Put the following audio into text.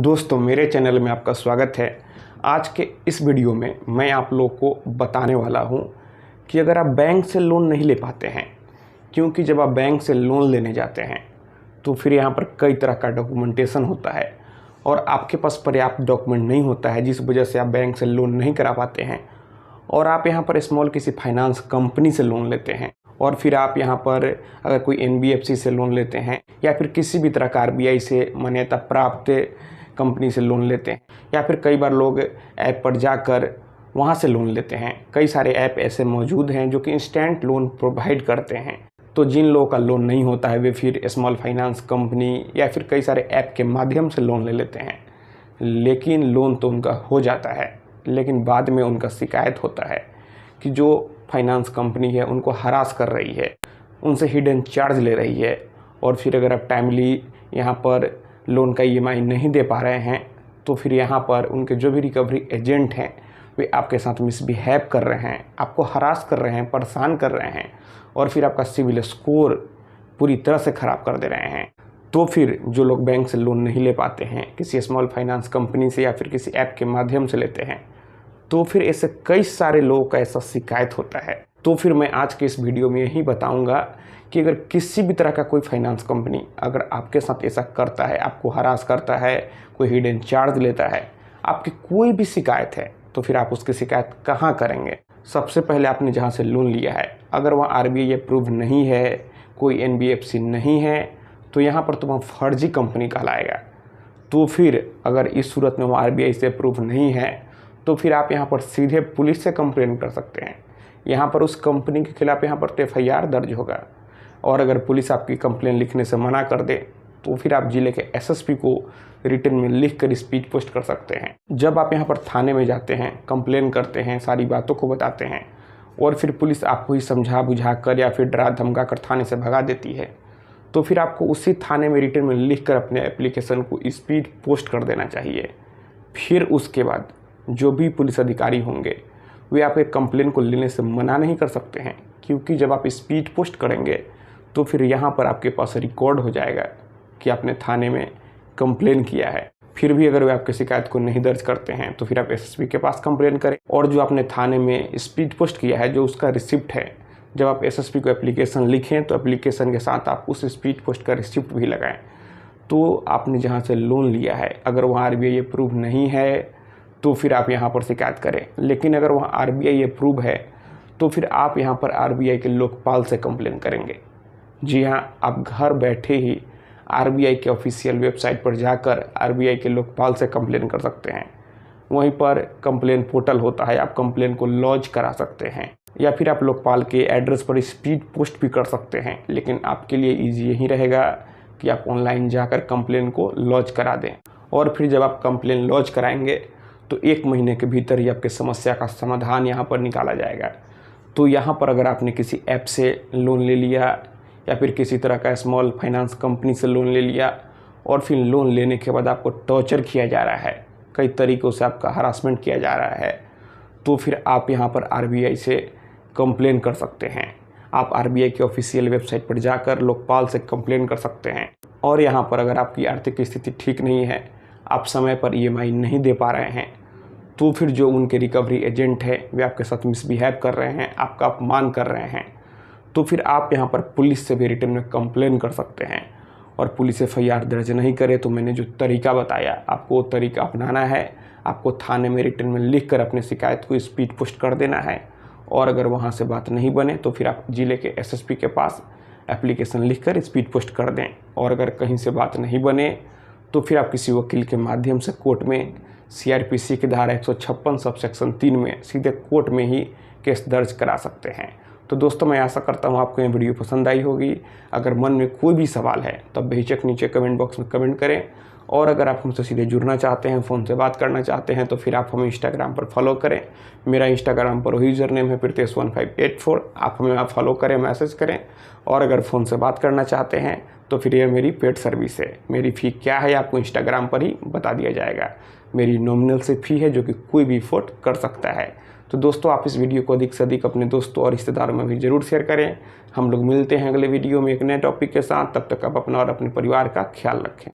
दोस्तों, मेरे चैनल में आपका स्वागत है। आज के इस वीडियो में मैं आप लोग को बताने वाला हूं कि अगर आप बैंक से लोन नहीं ले पाते हैं, क्योंकि जब आप बैंक से लोन लेने जाते हैं तो फिर यहां पर कई तरह का डॉक्यूमेंटेशन होता है और आपके पास पर्याप्त डॉक्यूमेंट नहीं होता है, जिस वजह से आप बैंक से लोन नहीं करा पाते हैं और आप यहां पर स्मॉल किसी फाइनेंस कंपनी से लोन लेते हैं और फिर आप यहाँ पर अगर कोई NBFC से लोन लेते हैं या फिर किसी भी तरह का RBI से मान्यता प्राप्त कंपनी से लोन लेते हैं या फिर कई बार लोग ऐप पर जाकर वहाँ से लोन लेते हैं। कई सारे ऐप ऐसे मौजूद हैं जो कि इंस्टेंट लोन प्रोवाइड करते हैं। तो जिन लोगों का लोन नहीं होता है वे फिर स्मॉल फाइनेंस कंपनी या फिर कई सारे ऐप के माध्यम से लोन ले लेते हैं, लेकिन लोन तो उनका हो जाता है, लेकिन बाद में उनका शिकायत होता है कि जो फाइनेंस कंपनी है उनको हरास कर रही है, उनसे हिडन चार्ज ले रही है और फिर अगर आप टाइमली यहाँ पर लोन का EMI नहीं दे पा रहे हैं तो फिर यहाँ पर उनके जो भी रिकवरी एजेंट हैं वे आपके साथ मिसबिहेव कर रहे हैं, आपको हरास कर रहे हैं, परेशान कर रहे हैं और फिर आपका सिविल स्कोर पूरी तरह से ख़राब कर दे रहे हैं। तो फिर जो लोग बैंक से लोन नहीं ले पाते हैं, किसी स्मॉल फाइनेंस कंपनी से या फिर किसी ऐप के माध्यम से लेते हैं, तो फिर ऐसे कई सारे लोगों का ऐसा शिकायत होता है। तो फिर मैं आज के इस वीडियो में यही बताऊंगा कि अगर किसी भी तरह का कोई फाइनेंस कंपनी अगर आपके साथ ऐसा करता है, आपको हरास करता है, कोई हिडन चार्ज लेता है, आपकी कोई भी शिकायत है, तो फिर आप उसकी शिकायत कहाँ करेंगे? सबसे पहले आपने जहाँ से लोन लिया है अगर वहाँ RBI अप्रूव नहीं है, कोई NBFC नहीं है, तो यहाँ पर तो वहाँ फर्जी कंपनी कहलाएगा। तो फिर अगर इस सूरत में वहाँ RBI से अप्रूव नहीं है तो फिर आप यहाँ पर सीधे पुलिस से कंप्लेन कर सकते हैं। यहाँ पर उस कंपनी के खिलाफ यहाँ पर FIR दर्ज होगा और अगर पुलिस आपकी कंप्लेन लिखने से मना कर दे तो फिर आप जिले के SSP को रिटन में लिख कर स्पीड पोस्ट कर सकते हैं। जब आप यहाँ पर थाने में जाते हैं, कंप्लेन करते हैं, सारी बातों को बताते हैं और फिर पुलिस आपको ही समझा बुझा कर या फिर डरा धमका कर थाने से भगा देती है, तो फिर आपको उसी थाने में रिटन में लिख कर अपने एप्लीकेशन को स्पीड पोस्ट कर देना चाहिए। फिर उसके बाद जो भी पुलिस अधिकारी होंगे वे आपके कंप्लेन को लेने से मना नहीं कर सकते हैं, क्योंकि जब आप स्पीड पोस्ट करेंगे तो फिर यहाँ पर आपके पास रिकॉर्ड हो जाएगा कि आपने थाने में कंप्लेन किया है। फिर भी अगर वे आपकी शिकायत को नहीं दर्ज करते हैं तो फिर आप SSP के पास कंप्लेन करें और जो आपने थाने में स्पीड पोस्ट किया है, जो उसका रिसिप्ट है, जब आप SSP को एप्लीकेशन लिखें तो एप्लीकेशन के साथ आप उस स्पीड पोस्ट का रिसिप्ट भी लगाएं। तो आपने जहाँ से लोन लिया है अगर वहाँ RBI अप्रूव नहीं है तो फिर आप यहाँ पर शिकायत करें, लेकिन अगर वहाँ RBI अप्रूव है तो फिर आप यहाँ पर RBI के लोकपाल से कंप्लेन करेंगे। जी हाँ, आप घर बैठे ही RBI के ऑफिशियल वेबसाइट पर जाकर RBI के लोकपाल से कंप्लेन कर सकते हैं। वहीं पर कंप्लेन पोर्टल होता है, आप कंप्लेन को लॉन्च करा सकते हैं या फिर आप लोकपाल के एड्रेस पर स्पीड पोस्ट भी कर सकते हैं, लेकिन आपके लिए ईजी यही रहेगा कि आप ऑनलाइन जाकर कंप्लेन को लॉन्च करा दें और फिर जब आप कंप्लेन लॉन्च कराएंगे तो 1 महीने के भीतर ही आपकी समस्या का समाधान यहाँ पर निकाला जाएगा। तो यहाँ पर अगर आपने किसी ऐप से लोन ले लिया या फिर किसी तरह का स्मॉल फाइनेंस कंपनी से लोन ले लिया और फिर लोन लेने के बाद आपको टॉर्चर किया जा रहा है, कई तरीक़ों से आपका हरासमेंट किया जा रहा है, तो फिर आप यहाँ पर RBI से कंप्लेन कर सकते हैं। आप RBI के ऑफिशियल वेबसाइट पर जाकर लोकपाल से कंप्लेन कर सकते हैं। और यहाँ पर अगर आपकी आर्थिक स्थिति ठीक नहीं है, आप समय पर EMI नहीं दे पा रहे हैं, तो फिर जो उनके रिकवरी एजेंट है वे आपके साथ मिसबिहेव कर रहे हैं, आपका अपमान कर रहे हैं, तो फिर आप यहाँ पर पुलिस से भी रिटन में कंप्लेन कर सकते हैं। और पुलिस FIR दर्ज नहीं करे तो मैंने जो तरीका बताया आपको वो तरीका अपनाना है। आपको थाने में रिटन में लिख कर अपनी शिकायत को स्पीड पोस्ट कर देना है और अगर वहाँ से बात नहीं बने तो फिर आप जिले के SSP के पास एप्लीकेशन लिख कर स्पीड पोस्ट कर दें और अगर कहीं से बात नहीं बने तो फिर आप किसी वकील के माध्यम से कोर्ट में CRPC की धारा 156 सबसेक्शन 3 में सीधे कोर्ट में ही केस दर्ज करा सकते हैं। तो दोस्तों, मैं आशा करता हूँ आपको ये वीडियो पसंद आई होगी। अगर मन में कोई भी सवाल है तो बेहिचक नीचे कमेंट बॉक्स में कमेंट करें और अगर आप हमसे सीधे जुड़ना चाहते हैं, फ़ोन से बात करना चाहते हैं, तो फिर आप हमें इंस्टाग्राम पर फॉलो करें। मेरा इंस्टाग्राम पर वही यूज़र नेम है Pritesh1584। आप हमें आप फॉलो करें, मैसेज करें और अगर फ़ोन से बात करना चाहते हैं तो फिर ये मेरी पेड सर्विस है। मेरी फ़ी क्या है आपको इंस्टाग्राम पर ही बता दिया जाएगा। मेरी नॉमिनल से फ़ी है जो कि कोई भी अफोर्ड कर सकता है। तो दोस्तों, आप इस वीडियो को अधिक से अधिक अपने दोस्तों और रिश्तेदारों में भी ज़रूर शेयर करें। हम लोग मिलते हैं अगले वीडियो में एक नए टॉपिक के साथ। तब तक आप अपना और अपने परिवार का ख्याल रखें।